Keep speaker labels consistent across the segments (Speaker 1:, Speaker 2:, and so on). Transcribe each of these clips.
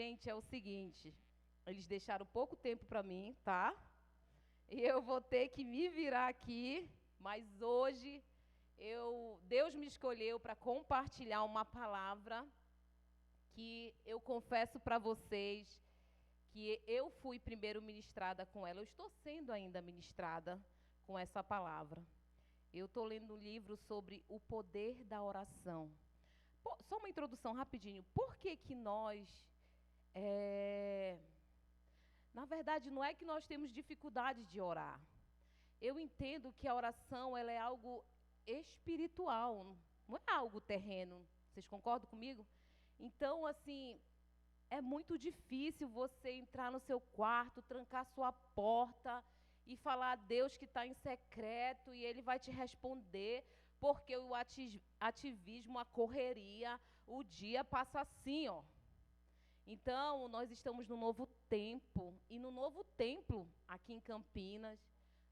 Speaker 1: Gente, é o seguinte, eles deixaram pouco tempo para mim, tá? E eu vou ter que me virar aqui, mas hoje Deus me escolheu para compartilhar uma palavra que eu confesso para vocês que eu fui primeiro ministrada com ela. Eu estou sendo ainda ministrada com essa palavra. Eu estou lendo um livro sobre o poder da oração. Só uma introdução rapidinho. Por que que nós... Na verdade, não é que nós temos dificuldade de orar. Eu entendo que a oração ela é algo espiritual, não é algo terreno. Vocês concordam comigo? Então, assim, é muito difícil você entrar no seu quarto, trancar sua porta e falar a Deus que está em secreto e Ele vai te responder, porque o ativismo, a correria, o dia passa assim, ó. Então, nós estamos no novo tempo, e no novo templo, aqui em Campinas,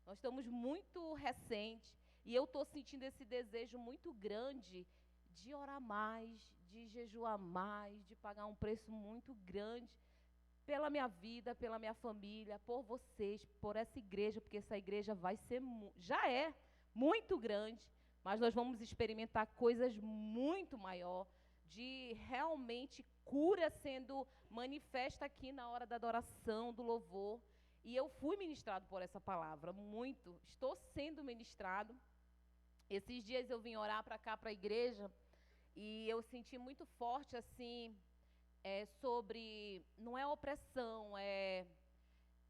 Speaker 1: nós estamos muito recentes, e eu estou sentindo esse desejo muito grande de orar mais, de jejuar mais, de pagar um preço muito grande pela minha vida, pela minha família, por vocês, por essa igreja, porque essa igreja vai ser, já é muito grande, mas nós vamos experimentar coisas muito maior, de realmente cura sendo manifesta aqui na hora da adoração, do louvor. E eu fui ministrado por essa palavra, muito. Estou sendo ministrado. Esses dias eu vim orar para cá, para a igreja, e eu senti muito forte, assim, sobre, não é opressão, é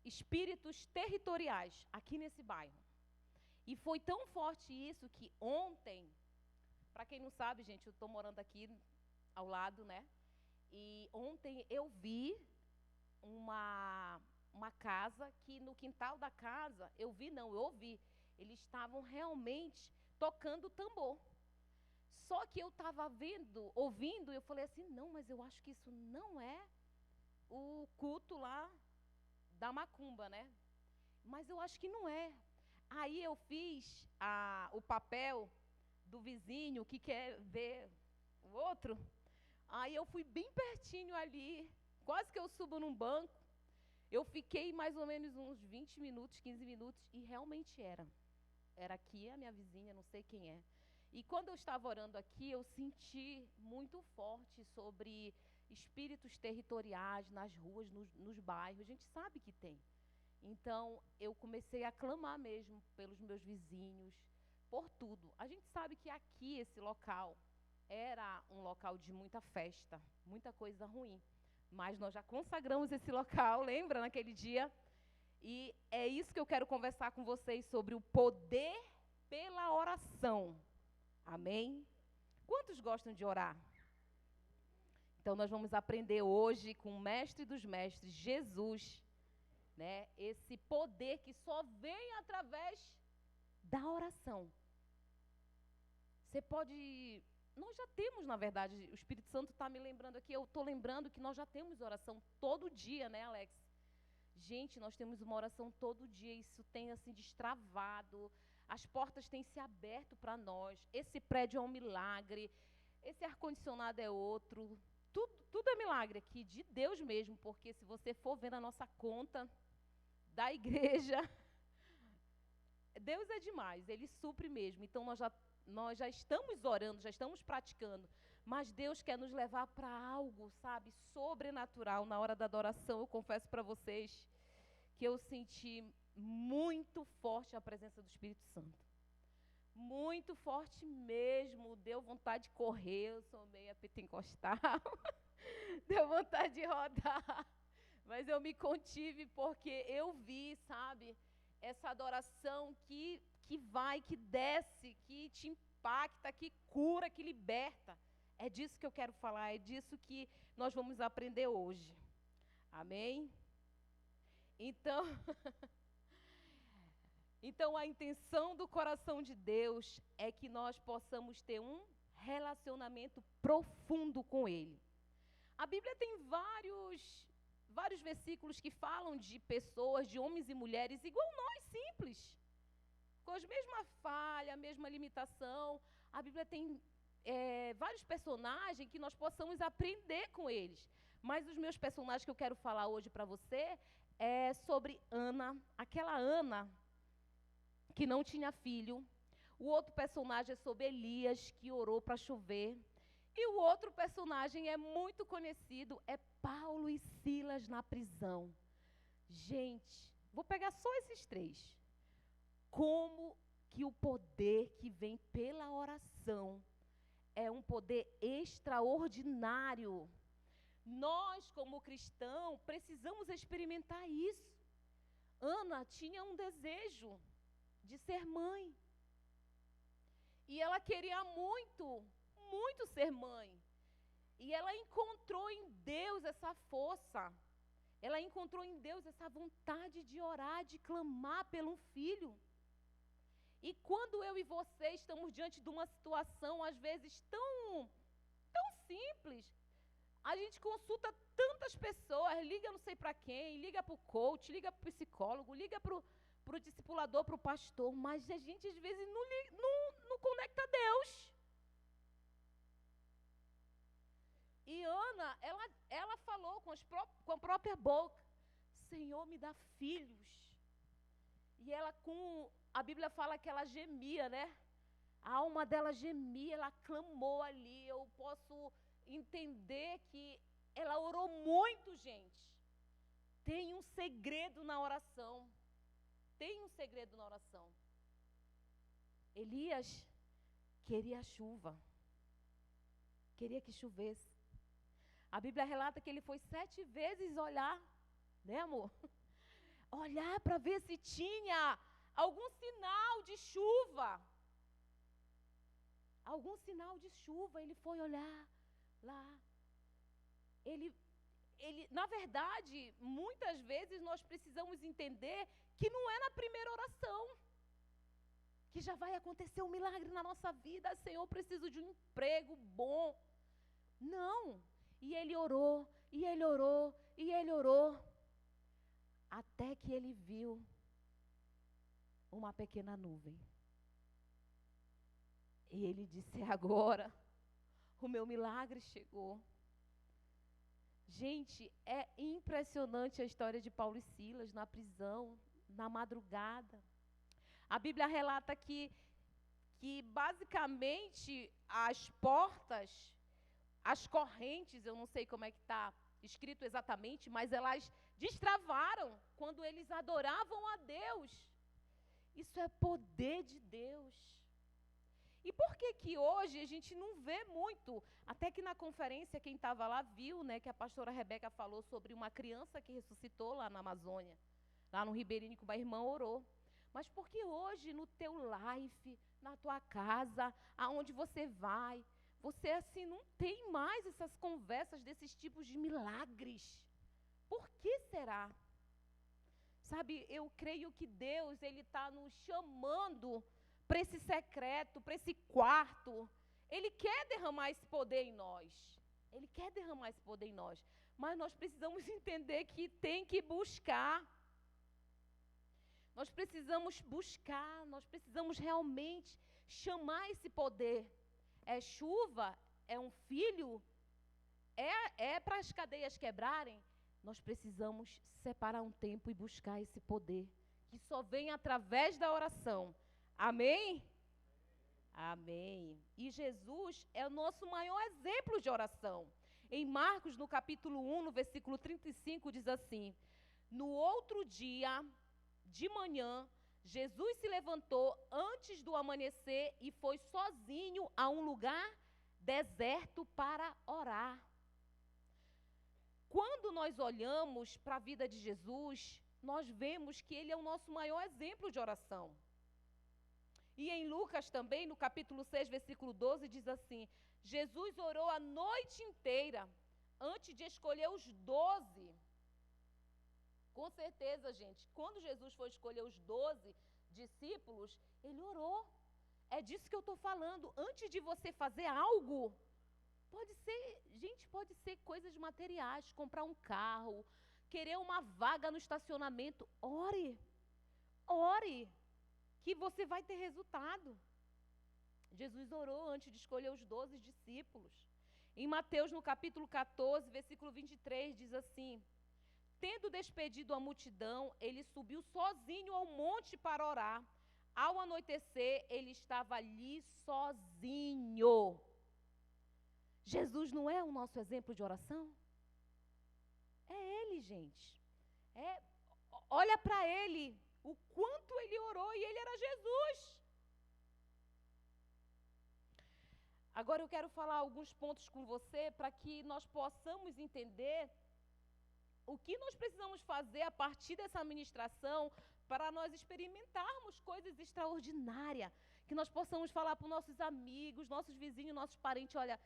Speaker 1: espíritos territoriais aqui nesse bairro. E foi tão forte isso que ontem, para quem não sabe, gente, eu estou morando aqui ao lado, né? E ontem eu vi uma casa que no quintal da casa, eu ouvi, eles estavam realmente tocando tambor. Só que eu estava ouvindo, eu falei assim, não, mas eu acho que isso não é o culto lá da macumba, né? Mas eu acho que não é. Aí eu fiz o papel do vizinho que quer ver o outro. Aí eu fui bem pertinho ali, quase que eu subo num banco. Eu fiquei mais ou menos uns 20 minutos, 15 minutos, e realmente era. Era aqui a minha vizinha, não sei quem é. E quando eu estava orando aqui, eu senti muito forte sobre espíritos territoriais nas ruas, nos bairros. A gente sabe que tem. Então, eu comecei a clamar mesmo pelos meus vizinhos, por tudo. A gente sabe que aqui, esse local, era um local de muita festa, muita coisa ruim. Mas nós já consagramos esse local, lembra, naquele dia? E é isso que eu quero conversar com vocês sobre o poder pela oração. Amém? Quantos gostam de orar? Então, nós vamos aprender hoje com o mestre dos mestres, Jesus, né? Esse poder que só vem através da oração. Você pode... Nós já temos, na verdade, o Espírito Santo está me lembrando aqui, eu estou lembrando que nós já temos oração todo dia, né, Alex? Gente, nós temos uma oração todo dia, isso tem, assim, destravado, as portas têm se aberto para nós, esse prédio é um milagre, esse ar-condicionado é outro, tudo é milagre aqui, de Deus mesmo, porque se você for ver na nossa conta da igreja, Deus é demais, Ele supre mesmo, então nós já estamos orando, já estamos praticando, mas Deus quer nos levar para algo, sabe, sobrenatural. Na hora da adoração, eu confesso para vocês que eu senti muito forte a presença do Espírito Santo. Muito forte mesmo, deu vontade de correr, eu sou meio pentecostal, deu vontade de rodar, mas eu me contive porque eu vi, sabe, essa adoração que vai, que desce, que te impacta, que cura, que liberta. É disso que eu quero falar, é disso que nós vamos aprender hoje. Amém? Então, então a intenção do coração de Deus é que nós possamos ter um relacionamento profundo com Ele. A Bíblia tem vários versículos que falam de pessoas, de homens e mulheres igual nós, simples, com a mesma falha, a mesma limitação. A Bíblia tem vários personagens que nós possamos aprender com eles. Mas os meus personagens que eu quero falar hoje para você é sobre Ana, aquela Ana que não tinha filho. O outro personagem é sobre Elias, que orou para chover. E o outro personagem é muito conhecido, é Paulo e Silas na prisão. Gente, vou pegar só esses três. Como que o poder que vem pela oração é um poder extraordinário. Nós, como cristãos, precisamos experimentar isso. Ana tinha um desejo de ser mãe. E ela queria muito, muito ser mãe. E ela encontrou em Deus essa força. Ela encontrou em Deus essa vontade de orar, de clamar pelo filho. E quando eu e você estamos diante de uma situação, às vezes, tão simples, a gente consulta tantas pessoas, liga não sei para quem, liga para o coach, liga para o psicólogo, liga para o discipulador, para o pastor, mas a gente, às vezes, não conecta a Deus. E Ana, ela falou com a própria boca, Senhor, me dá filhos. E ela a Bíblia fala que ela gemia, né? A alma dela gemia, ela clamou ali. Eu posso entender que ela orou muito, gente. Tem um segredo na oração. Tem um segredo na oração. Elias queria chuva. Queria que chovesse. A Bíblia relata que ele foi 7 vezes olhar, né, amor? Olhar para ver se tinha algum sinal de chuva. Algum sinal de chuva. Ele foi olhar lá. Ele, na verdade, muitas vezes nós precisamos entender que não é na primeira oração que já vai acontecer um milagre na nossa vida. Senhor, eu preciso de um emprego bom. Não. E ele orou, e ele orou, e ele orou. Até que ele viu uma pequena nuvem. E ele disse, agora o meu milagre chegou. Gente, é impressionante a história de Paulo e Silas na prisão, na madrugada. A Bíblia relata que basicamente as portas, as correntes, eu não sei como é que está escrito exatamente, mas elas destravaram quando eles adoravam a Deus. Isso é poder de Deus. E por que hoje a gente não vê muito? Até que na conferência, quem estava lá viu, né, que a pastora Rebeca falou sobre uma criança que ressuscitou lá na Amazônia, lá no Ribeirinho, que uma irmã orou. Mas por que hoje no teu life, na tua casa, aonde você vai, você assim não tem mais essas conversas desses tipos de milagres? Por que será? Sabe, eu creio que Deus, Ele está nos chamando para esse secreto, para esse quarto. Ele quer derramar esse poder em nós. Ele quer derramar esse poder em nós. Mas nós precisamos entender que tem que buscar. Nós precisamos buscar, nós precisamos realmente chamar esse poder. É chuva? É um filho? É para as cadeias quebrarem? Nós precisamos separar um tempo e buscar esse poder, que só vem através da oração. Amém? Amém. E Jesus é o nosso maior exemplo de oração. Em Marcos, no capítulo 1, no versículo 35, diz assim: no outro dia, de manhã, Jesus se levantou antes do amanhecer e foi sozinho a um lugar deserto para orar. Quando nós olhamos para a vida de Jesus, nós vemos que ele é o nosso maior exemplo de oração. E em Lucas também, no capítulo 6, versículo 12, diz assim: Jesus orou a noite inteira antes de escolher os 12. Com certeza, gente, quando Jesus foi escolher os 12 discípulos, ele orou. É disso que eu estou falando. Antes de você fazer algo, pode ser coisas materiais, comprar um carro, querer uma vaga no estacionamento. Ore, que você vai ter resultado. Jesus orou antes de escolher os 12 discípulos. Em Mateus, no capítulo 14, versículo 23, diz assim: tendo despedido a multidão, ele subiu sozinho ao monte para orar. Ao anoitecer, ele estava ali sozinho. Jesus não é o nosso exemplo de oração? É ele, gente. Olha para ele, o quanto ele orou, e ele era Jesus. Agora eu quero falar alguns pontos com você para que nós possamos entender o que nós precisamos fazer a partir dessa ministração para nós experimentarmos coisas extraordinárias, que nós possamos falar para os nossos amigos, nossos vizinhos, nossos parentes: olha,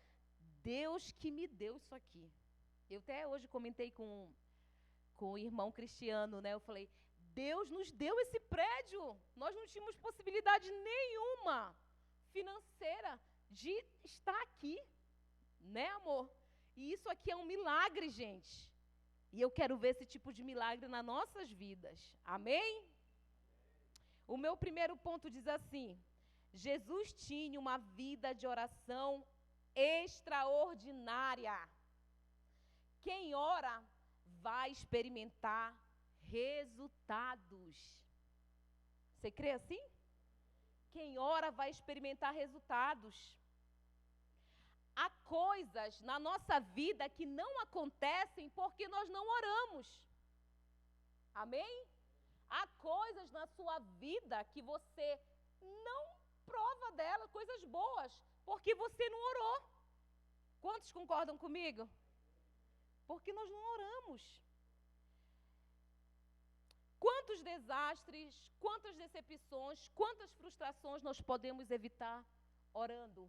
Speaker 1: Deus que me deu isso aqui. Eu até hoje comentei com o irmão Cristiano, né? Eu falei: Deus nos deu esse prédio. Nós não tínhamos possibilidade nenhuma financeira de estar aqui, né, amor? E isso aqui é um milagre, gente. E eu quero ver esse tipo de milagre nas nossas vidas. Amém? O meu primeiro ponto diz assim: Jesus tinha uma vida de oração extraordinária. Quem ora vai experimentar resultados. Você crê assim? Quem ora vai experimentar resultados. Há coisas na nossa vida que não acontecem porque nós não oramos. Amém? Há coisas na sua vida que você não prova dela, coisas boas, porque você não orou. Quantos concordam comigo? Porque nós não oramos. Quantos desastres, quantas decepções, quantas frustrações nós podemos evitar orando?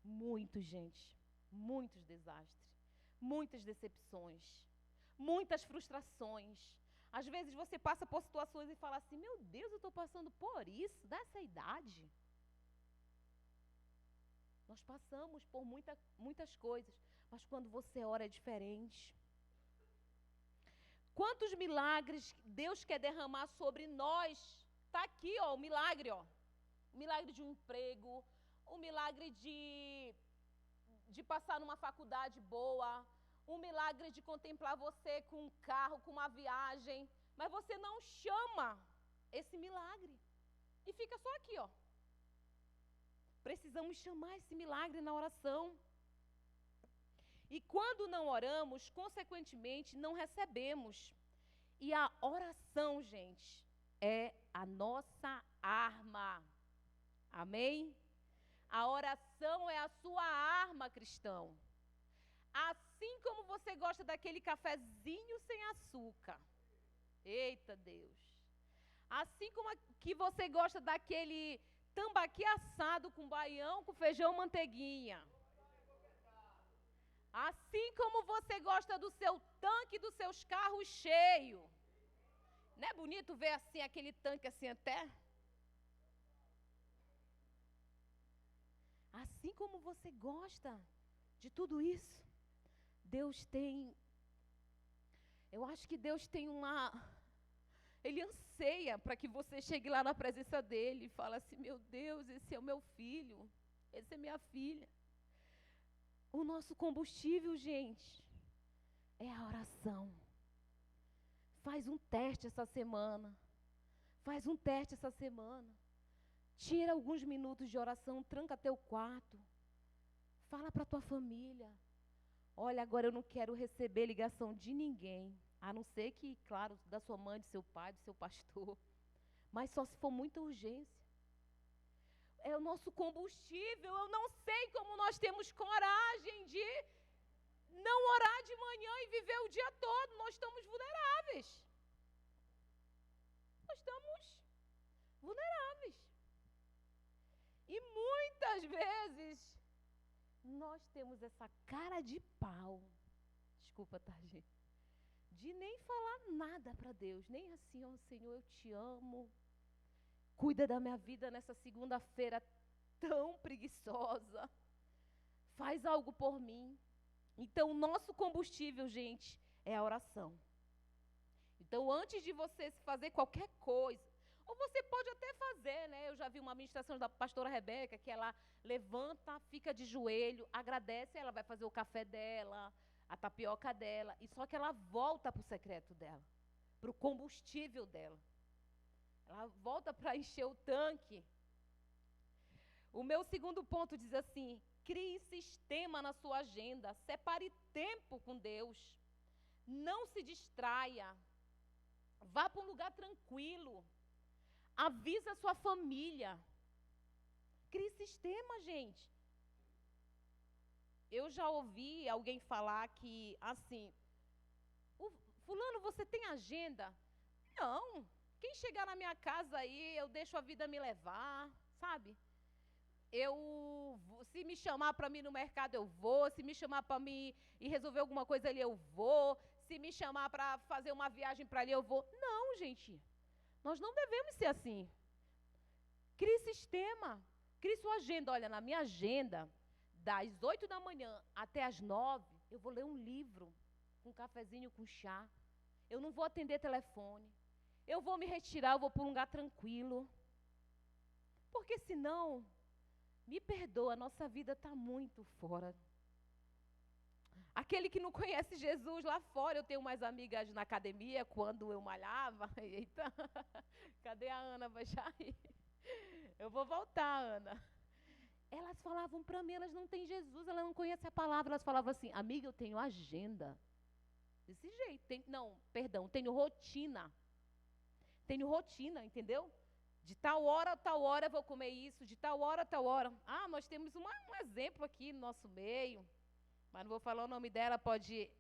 Speaker 1: Muitos, gente. Muitos desastres, muitas decepções, muitas frustrações. Às vezes você passa por situações e fala assim: meu Deus, eu estou passando por isso, dessa idade. Nós passamos por muitas coisas, mas quando você ora é diferente. Quantos milagres Deus quer derramar sobre nós? Está aqui, ó, o milagre, ó. O milagre de um emprego, o milagre de passar numa faculdade boa, um milagre de contemplar você com um carro, com uma viagem, mas você não chama esse milagre. E fica só aqui, ó. Precisamos chamar esse milagre na oração. E quando não oramos, consequentemente, não recebemos. E a oração, gente, é a nossa arma. Amém? A oração é a sua arma, cristão. Assim como você gosta daquele cafezinho sem açúcar. Eita Deus. Assim como que você gosta daquele tambaqui assado com baião, com feijão manteiguinha. Assim como você gosta do seu tanque, dos seus carros cheio. Não é bonito ver assim, aquele tanque assim até? Assim como você gosta de tudo isso, Deus tem... Eu acho que Deus tem Ele anseia para que você chegue lá na presença dEle e fale assim: meu Deus, esse é o meu filho, essa é minha filha. O nosso combustível, gente, é a oração. Faz um teste essa semana. Faz um teste essa semana. Tira alguns minutos de oração, tranca teu quarto. Fala para a tua família: olha, agora eu não quero receber ligação de ninguém, a não ser que, claro, da sua mãe, do seu pai, do seu pastor. Mas só se for muita urgência. É o nosso combustível. Eu não sei como nós temos coragem de não orar de manhã e viver o dia todo. Nós estamos vulneráveis. Nós estamos vulneráveis. E muitas vezes nós temos essa cara de pau. Desculpa, tá, gente? De nem falar nada para Deus. Nem assim: ó, Senhor, eu te amo. Cuida da minha vida nessa segunda-feira tão preguiçosa. Faz algo por mim. Então, o nosso combustível, gente, é a oração. Então, antes de você fazer qualquer coisa, Ou você pode até fazer, né? Eu já vi uma ministração da pastora Rebeca, que ela levanta, fica de joelho, agradece, ela vai fazer o café dela, a tapioca dela, e só que ela volta para o secreto dela, para o combustível dela. Ela volta para encher o tanque. O meu segundo ponto diz assim: crie sistema na sua agenda, separe tempo com Deus, não se distraia, vá para um lugar tranquilo, avisa a sua família, crie sistema, gente. Eu já ouvi alguém falar que, assim, fulano, você tem agenda? Não, quem chegar na minha casa aí, eu deixo a vida me levar, sabe? Se me chamar para mim no mercado, eu vou. Se me chamar para mim e resolver alguma coisa ali, eu vou. Se me chamar para fazer uma viagem para ali, eu vou. Não, gente, nós não devemos ser assim. Crie sistema, crie sua agenda. Olha, na minha agenda, das 8 da manhã até as 9, eu vou ler um livro, com um cafezinho, com chá. Eu não vou atender telefone. Eu vou me retirar, eu vou para um lugar tranquilo. Porque senão, me perdoa, a nossa vida está muito fora. Aquele que não conhece Jesus lá fora, eu tenho umas amigas na academia, quando eu malhava. Eita, cadê a Ana? Vai já ir. Eu vou voltar, Ana. Elas falavam para mim, elas não têm Jesus, elas não conhecem a palavra. Elas falavam assim: amiga, eu tenho agenda. Desse jeito. Tenho rotina. Tenho rotina, entendeu? De tal hora a tal hora eu vou comer isso, de tal hora a tal hora. Ah, nós temos um exemplo aqui no nosso meio, mas não vou falar o nome dela, pode...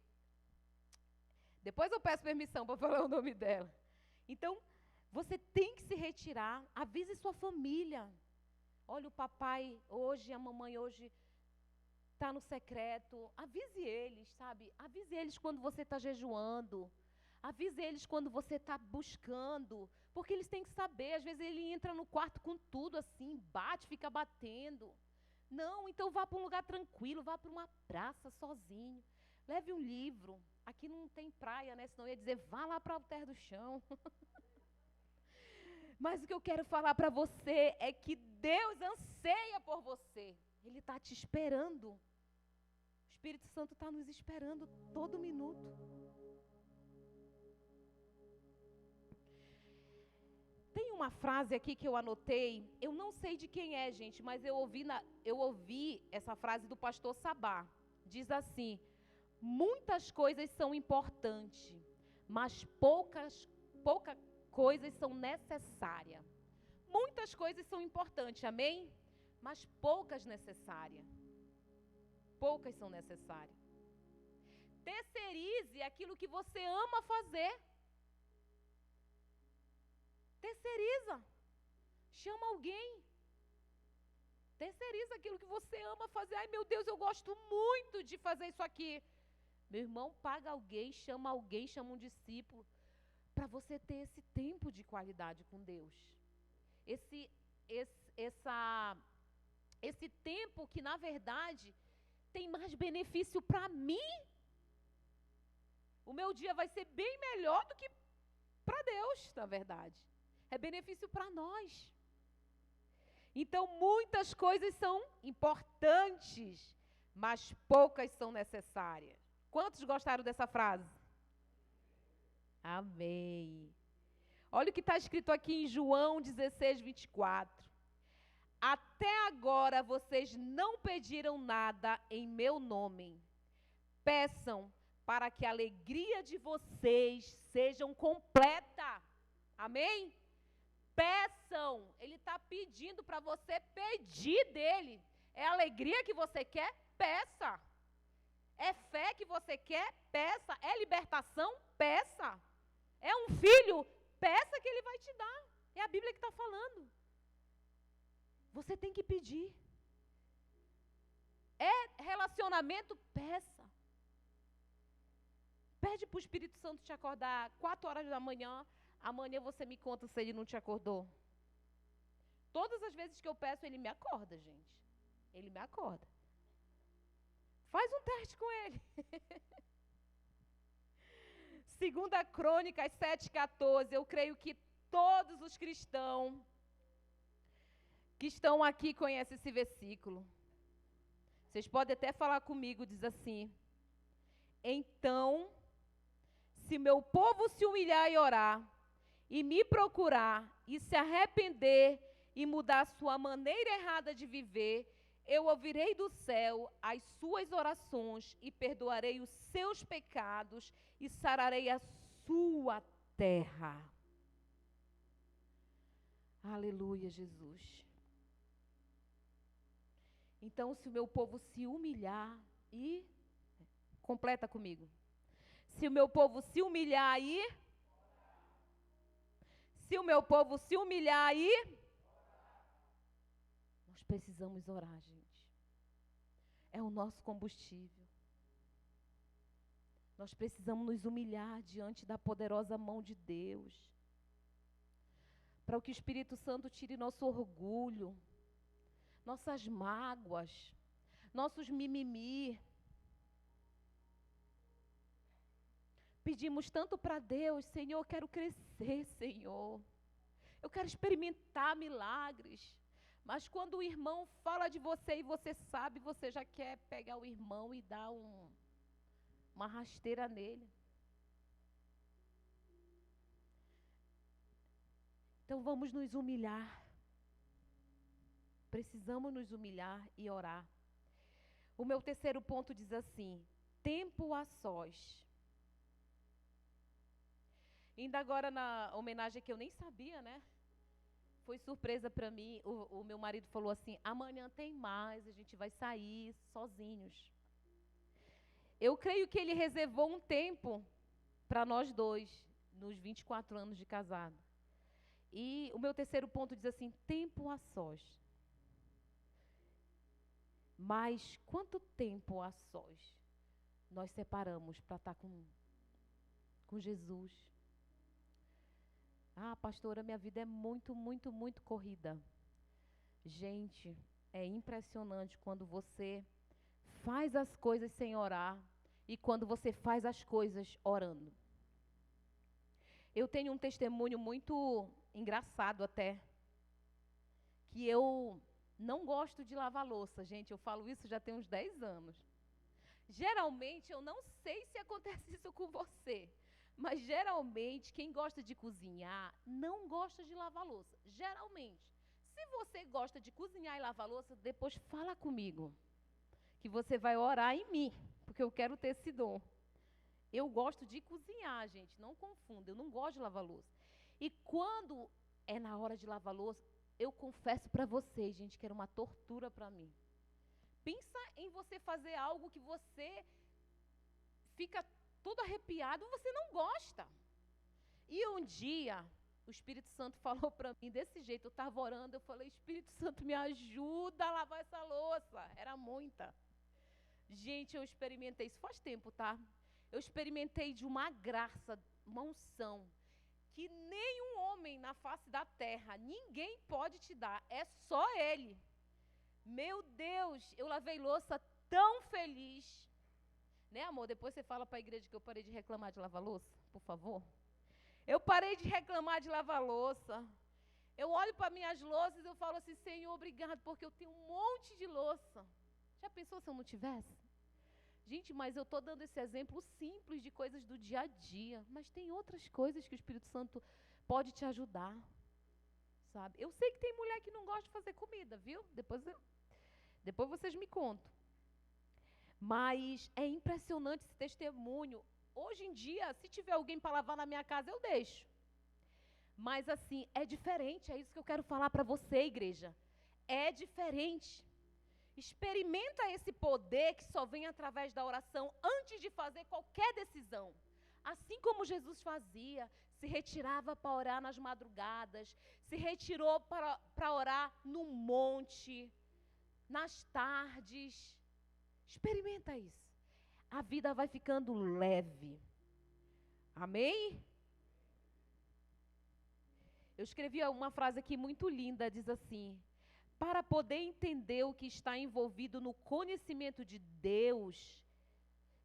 Speaker 1: Depois eu peço permissão para falar o nome dela. Então, você tem que se retirar, avise sua família. Olha, o papai hoje, a mamãe hoje está no secreto. Avise eles, sabe? Avise eles quando você está jejuando. Avise eles quando você está buscando, porque eles têm que saber. Às vezes ele entra no quarto com tudo assim, bate, fica batendo. Não, então vá para um lugar tranquilo, vá para uma praça sozinho. Leve um livro. Aqui não tem praia, né? Senão eu ia dizer, vá lá para o Alter do Chão. Mas o que eu quero falar para você é que Deus anseia por você. Ele está te esperando. O Espírito Santo está nos esperando todo minuto. Tem uma frase aqui que eu anotei, eu não sei de quem é, gente, mas eu ouvi essa frase do pastor Sabá. Diz assim: muitas coisas são importantes, mas poucas coisas são necessárias. Muitas coisas são importantes, amém? Mas poucas necessárias. Poucas são necessárias. Terceirize aquilo que você ama fazer. Terceiriza. Chama alguém. Terceiriza aquilo que você ama fazer. Ai, meu Deus, eu gosto muito de fazer isso aqui. Meu irmão, paga alguém, chama um discípulo, para você ter esse tempo de qualidade com Deus. Esse tempo que, na verdade, tem mais benefício para mim. O meu dia vai ser bem melhor do que para Deus, na verdade. É benefício para nós. Então, muitas coisas são importantes, mas poucas são necessárias. Quantos gostaram dessa frase? Amém. Olha o que está escrito aqui em João 16, 24. Até agora vocês não pediram nada em meu nome. Peçam para que a alegria de vocês seja completa. Amém? Peçam. Ele está pedindo para você pedir dele. É alegria que você quer? Peça. É fé que você quer? Peça. É libertação? Peça. É um filho? Peça que ele vai te dar. É a Bíblia que está falando. Você tem que pedir. É relacionamento? Peça. Pede para o Espírito Santo te acordar 4 horas da manhã. Amanhã você me conta se ele não te acordou. Todas as vezes que eu peço, ele me acorda, gente. Ele me acorda. Faz um teste com ele. 2 Crônicas 7,14. Eu creio que todos os cristãos que estão aqui conhecem esse versículo. Vocês podem até falar comigo, diz assim: então, se meu povo se humilhar e orar, e me procurar, e se arrepender, e mudar a sua maneira errada de viver, eu ouvirei do céu as suas orações, e perdoarei os seus pecados, e sararei a sua terra. Aleluia, Jesus. Então, se o meu povo se humilhar e... Completa comigo. Se o meu povo se humilhar e... Se o meu povo se humilhar e... Nós precisamos orar, gente. É o nosso combustível. Nós precisamos nos humilhar diante da poderosa mão de Deus. Para que o Espírito Santo tire nosso orgulho, nossas mágoas, nossos mimimi. Pedimos tanto para Deus: Senhor, eu quero crescer, Senhor. Eu quero experimentar milagres. Mas quando o irmão fala de você e você sabe, você já quer pegar o irmão e dar uma rasteira nele. Então vamos nos humilhar. Precisamos nos humilhar e orar. O meu terceiro ponto diz assim: tempo a sós. Ainda agora na homenagem que eu nem sabia, né? Foi surpresa para mim. O meu marido falou assim: amanhã tem mais, a gente vai sair sozinhos. Eu creio que ele reservou um tempo para nós dois, nos 24 anos de casado. E o meu terceiro ponto diz assim: tempo a sós. Mas quanto tempo a sós nós separamos para estar com Jesus? Ah, pastora, minha vida é muito, muito, muito corrida. Gente, é impressionante quando você faz as coisas sem orar e quando você faz as coisas orando. Eu tenho um testemunho muito engraçado até, que eu não gosto de lavar louça, gente. Eu falo isso já tem uns 10 anos. Geralmente, eu não sei se acontece isso com você, mas geralmente, quem gosta de cozinhar não gosta de lavar louça. Geralmente. Se você gosta de cozinhar e lavar louça, depois fala comigo, que você vai orar em mim, porque eu quero ter esse dom. Eu gosto de cozinhar, gente, não confunda, eu não gosto de lavar louça. E quando é na hora de lavar louça, eu confesso para vocês, gente, que era uma tortura para mim. Pensa em você fazer algo que você fica todo arrepiado, você não gosta. E um dia, o Espírito Santo falou para mim desse jeito, eu estava orando, eu falei: Espírito Santo, me ajuda a lavar essa louça. Era muita. Gente, eu experimentei, isso faz tempo, tá? Eu experimentei de uma graça, uma unção, que nenhum homem na face da terra, ninguém pode te dar, é só Ele. Meu Deus, eu lavei louça tão feliz. Né, amor? Depois você fala para a igreja que eu parei de reclamar de lavar louça, por favor. Eu parei de reclamar de lavar louça. Eu olho para minhas louças e eu falo assim: Senhor, obrigado, porque eu tenho um monte de louça. Já pensou se eu não tivesse? Gente, mas eu estou dando esse exemplo simples de coisas do dia a dia. Mas tem outras coisas que o Espírito Santo pode te ajudar. Sabe? Eu sei que tem mulher que não gosta de fazer comida, viu? Depois vocês me contam. Mas é impressionante esse testemunho. Hoje em dia, se tiver alguém para lavar na minha casa, eu deixo. Mas assim, é diferente, é isso que eu quero falar para você, igreja. É diferente. Experimenta esse poder que só vem através da oração antes de fazer qualquer decisão. Assim como Jesus fazia, se retirava para orar nas madrugadas, se retirou para orar no monte, nas tardes. Experimenta isso. A vida vai ficando leve. Amém? Eu escrevi uma frase aqui muito linda, diz assim: para poder entender o que está envolvido no conhecimento de Deus,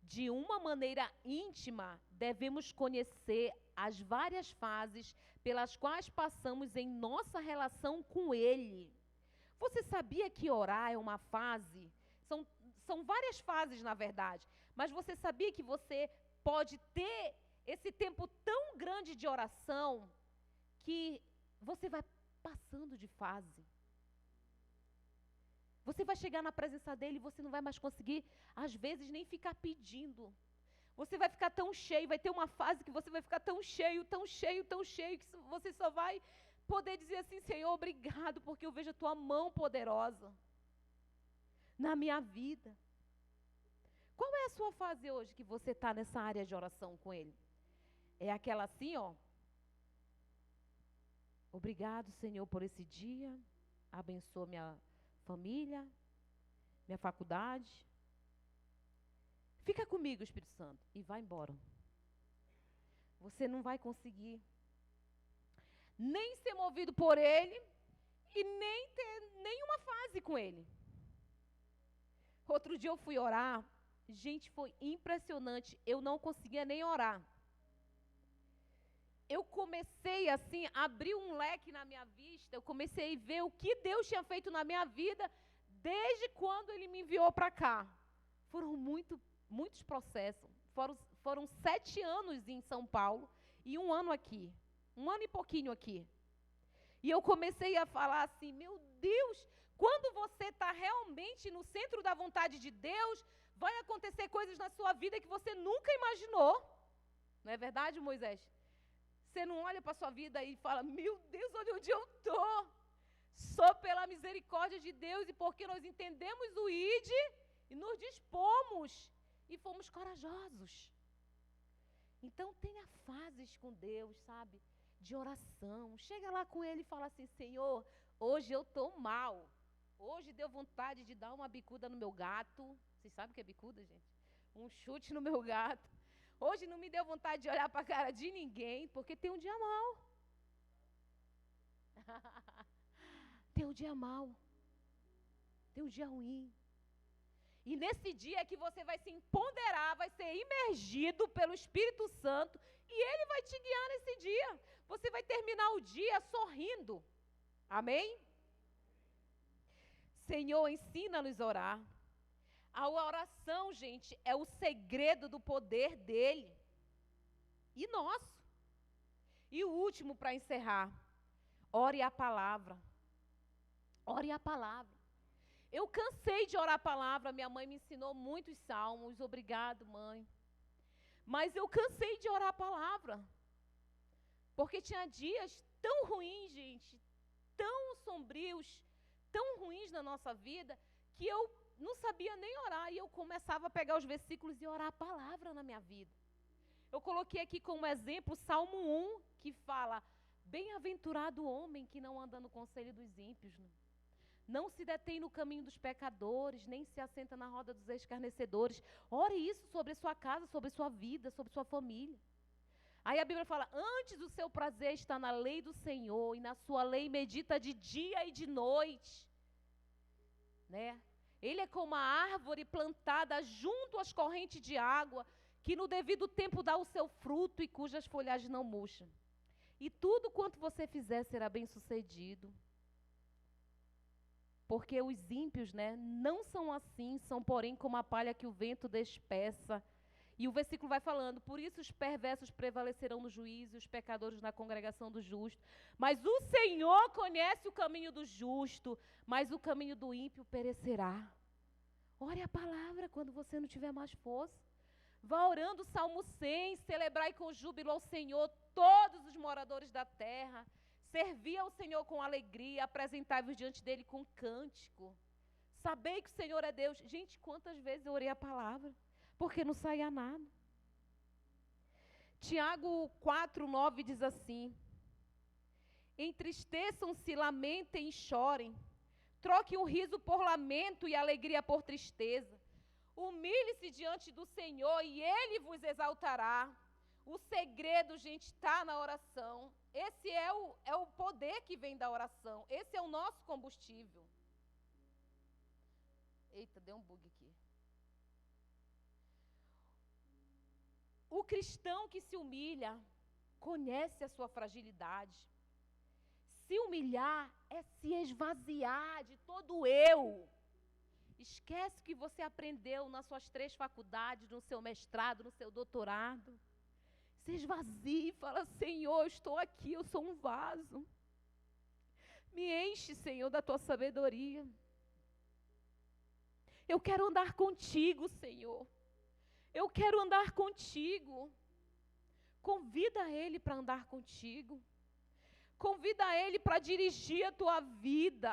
Speaker 1: De uma maneira íntima, devemos conhecer as várias fases pelas quais passamos em nossa relação com Ele. Você sabia que orar é uma fase? São várias fases, na verdade. Mas você sabia que você pode ter esse tempo tão grande de oração que você vai passando de fase? Você vai chegar na presença dele e você não vai mais conseguir, às vezes, nem ficar pedindo. Você vai ficar tão cheio, vai ter uma fase que você vai ficar tão cheio, tão cheio, tão cheio, que você só vai poder dizer assim: Senhor, obrigado, porque eu vejo a tua mão poderosa na minha vida. Qual é a sua fase hoje que você está nessa área de oração com ele? É aquela assim, ó. Obrigado, Senhor, por esse dia. Abençoa minha família, minha faculdade. Fica comigo, Espírito Santo, e vai embora. Você não vai conseguir nem ser movido por ele e nem ter nenhuma fase com ele. Outro dia eu fui orar, gente, foi impressionante, eu não conseguia nem orar. Eu comecei assim, abrir um leque na minha vista, eu comecei a ver o que Deus tinha feito na minha vida desde quando Ele me enviou para cá. Foram muitos processos, foram 7 anos em São Paulo e 1 ano aqui, 1 ano e pouquinho aqui. E eu comecei a falar assim: meu Deus, quando você está realmente no centro da vontade de Deus, vai acontecer coisas na sua vida que você nunca imaginou. Não é verdade, Moisés? Você não olha para a sua vida e fala: meu Deus, olha onde eu estou. Só pela misericórdia de Deus e porque nós entendemos o ID e nos dispomos e fomos corajosos. Então tenha fases com Deus, sabe? De oração. Chega lá com Ele e fala assim: Senhor, hoje eu estou mal. Hoje deu vontade de dar uma bicuda no meu gato. Vocês sabem o que é bicuda, gente? Um chute no meu gato. Hoje não me deu vontade de olhar para a cara de ninguém, porque tem um dia mau. Tem um dia mau. Tem um dia ruim. E nesse dia é que você vai se empoderar, vai ser imergido pelo Espírito Santo e Ele vai te guiar nesse dia. Você vai terminar o dia sorrindo. Amém? Senhor, ensina-nos a orar. A oração, gente, é o segredo do poder dele e nosso. E o último, para encerrar, ore a palavra. Ore a palavra. Eu cansei de orar a palavra, minha mãe me ensinou muitos salmos, obrigado, mãe. Mas eu cansei de orar a palavra, porque tinha dias tão ruins, gente, tão sombrios, tão ruins na nossa vida, que eu não sabia nem orar, e eu começava a pegar os versículos e orar a palavra na minha vida. Eu coloquei aqui como exemplo o Salmo 1, que fala: bem-aventurado o homem que não anda no conselho dos ímpios, não se detém no caminho dos pecadores, nem se assenta na roda dos escarnecedores. Ore isso sobre a sua casa, sobre a sua vida, sobre a sua família. Aí a Bíblia fala: antes o seu prazer está na lei do Senhor, e na sua lei medita de dia e de noite. Né? Ele é como a árvore plantada junto às correntes de água, que no devido tempo dá o seu fruto e cujas folhagens não murcham. E tudo quanto você fizer será bem sucedido. Porque os ímpios, né, não são assim, são porém como a palha que o vento despeça. E o versículo vai falando: por isso os perversos prevalecerão no juízo, e os pecadores na congregação do justo. Mas o Senhor conhece o caminho do justo, mas o caminho do ímpio perecerá. Ore a palavra quando você não tiver mais força. Vá orando o Salmo 100, celebrai com júbilo ao Senhor todos os moradores da terra. Servi ao Senhor com alegria, apresentai-vos diante dele com cântico. Sabei que o Senhor é Deus. Gente, quantas vezes eu orei a palavra, porque não saía nada. Tiago 4:9 diz assim: entristeçam-se, lamentem e chorem. Troquem o riso por lamento e a alegria por tristeza. Humilhe-se diante do Senhor e Ele vos exaltará. O segredo, gente, está na oração. Esse é o poder que vem da oração. Esse é o nosso combustível. Eita, deu um bug aqui. O cristão que se humilha conhece a sua fragilidade. Se humilhar é se esvaziar de todo o eu. Esquece o que você aprendeu nas suas 3 faculdades, no seu mestrado, no seu doutorado. Se esvazie e fala: Senhor, eu estou aqui, eu sou um vaso. Me enche, Senhor, da tua sabedoria. Eu quero andar contigo, Senhor. Eu quero andar contigo. Convida Ele para andar contigo. Convida Ele para dirigir a tua vida.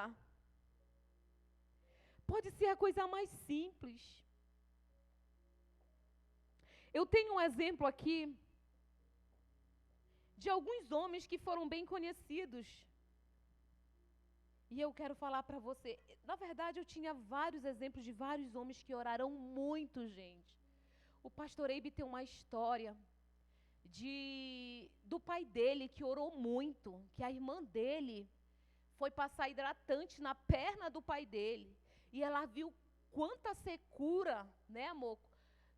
Speaker 1: Pode ser a coisa mais simples. Eu tenho um exemplo aqui de alguns homens que foram bem conhecidos. E eu quero falar para você. Na verdade, eu tinha vários exemplos de vários homens que oraram muito, gente. O pastor Eibe tem uma história do pai dele que orou muito, que a irmã dele foi passar hidratante na perna do pai dele. E ela viu quanta secura, né, amor?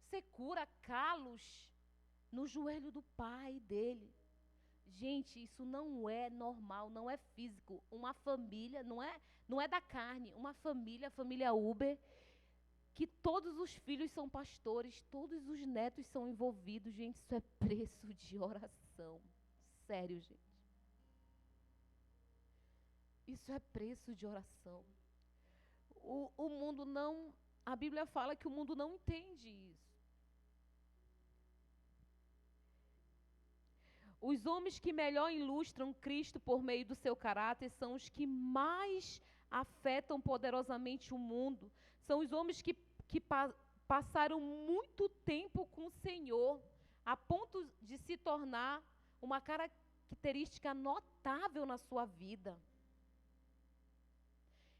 Speaker 1: Secura, calos no joelho do pai dele. Gente, isso não é normal, não é físico. Uma família, não é da carne, uma família, a família Uber, que todos os filhos são pastores, todos os netos são envolvidos. Gente, isso é preço de oração. Sério, gente. Isso é preço de oração. O mundo não, a Bíblia fala que o mundo não entende isso. Os homens que melhor ilustram Cristo por meio do seu caráter são os que mais afetam poderosamente o mundo. São os homens que passaram muito tempo com o Senhor, a ponto de se tornar uma característica notável na sua vida.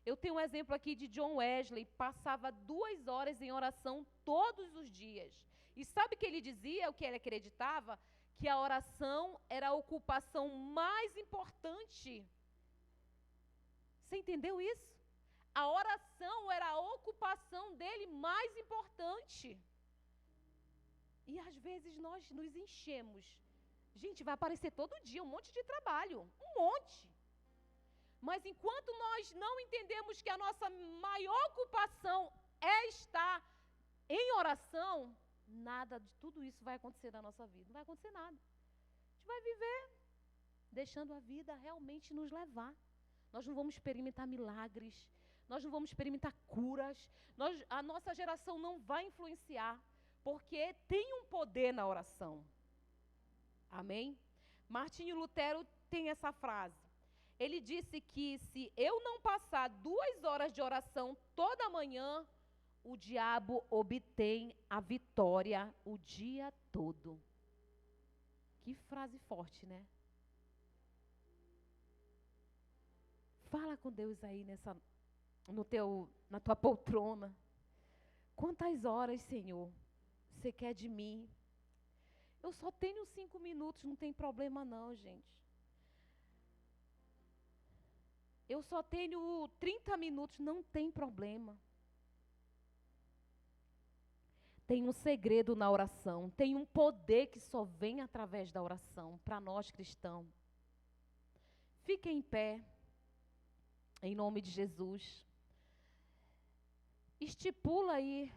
Speaker 1: Eu tenho um exemplo aqui de John Wesley, passava 2 horas em oração todos os dias. E sabe o que ele dizia, o que ele acreditava? Que a oração era a ocupação mais importante. Você entendeu isso? A oração era a ocupação dele mais importante. E às vezes nós nos enchemos. Gente, vai aparecer todo dia um monte de trabalho, um monte. Mas enquanto nós não entendemos que a nossa maior ocupação é estar em oração, nada de tudo isso vai acontecer na nossa vida. Não vai acontecer nada. A gente vai viver deixando a vida realmente nos levar. Nós não vamos experimentar milagres. Nós não vamos experimentar curas. A nossa geração não vai influenciar. Porque tem um poder na oração. Amém? Martinho Lutero tem essa frase. Ele disse que se eu não passar 2 horas de oração toda manhã, o diabo obtém a vitória o dia todo. Que frase forte, né? Fala com Deus aí na tua poltrona. Quantas horas, Senhor, você quer de mim? Eu só tenho 5 minutos, não tem problema não, gente. Eu só tenho 30 minutos, não tem problema. Tem um segredo na oração, tem um poder que só vem através da oração, para nós cristãos. Fiquem em pé, em nome de Jesus. Estipula aí